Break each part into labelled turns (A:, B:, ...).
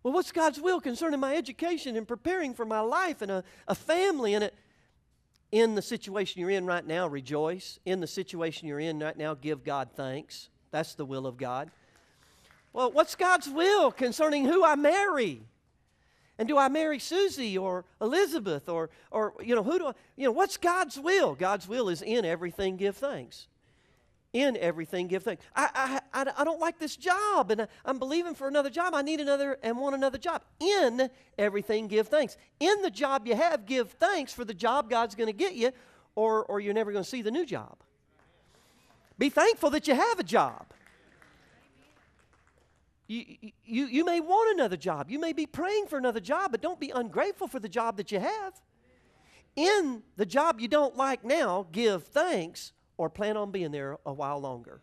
A: Well, what's God's will concerning my education and preparing for my life and a family? And in the situation you're in right now, rejoice. In the situation you're in right now, give God thanks. That's the will of God. Well, what's God's will concerning who I marry? And do I marry Susie or Elizabeth or who do I, what's God's will? God's will is in everything give thanks. In everything give thanks. I don't like this job and I'm believing for another job. I need another and want another job. In everything give thanks. In the job you have, give thanks for the job God's going to get you, or you're never going to see the new job. Be thankful that you have a job. You may want another job. You may be praying for another job, but don't be ungrateful for the job that you have. In the job you don't like now, give thanks or plan on being there a while longer.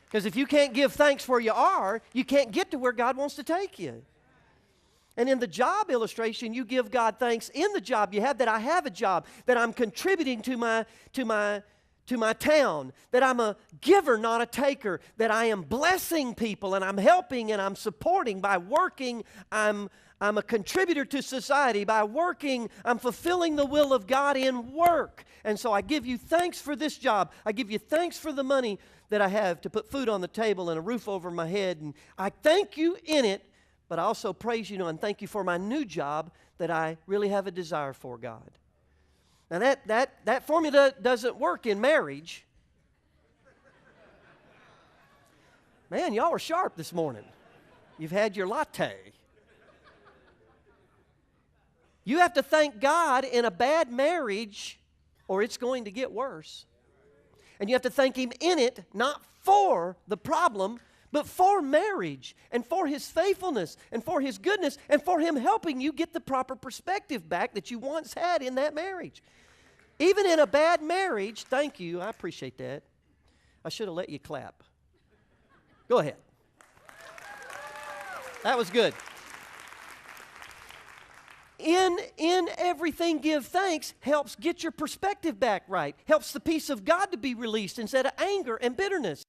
A: Because if you can't give thanks where you are, you can't get to where God wants to take you. And in the job illustration, you give God thanks in the job you have, that I have a job, that I'm contributing to my town, that I'm a giver, not a taker, that I am blessing people and I'm helping and I'm supporting by working. I'm a contributor to society. By working, I'm fulfilling the will of God in work. And so I give you thanks for this job. I give you thanks for the money that I have to put food on the table and a roof over my head. And I thank you in it, but I also praise you and thank you for my new job that I really have a desire for, God. Now that formula doesn't work in marriage. Man, y'all are sharp this morning. You've had your latte. You have to thank God in a bad marriage or it's going to get worse. And you have to thank Him in it, not for the problem, but for marriage and for His faithfulness and for His goodness and for Him helping you get the proper perspective back that you once had in that marriage. Even in a bad marriage, thank you, I appreciate that. I should have let you clap. Go ahead. That was good. In everything give thanks helps get your perspective back right. Helps the peace of God to be released instead of anger and bitterness.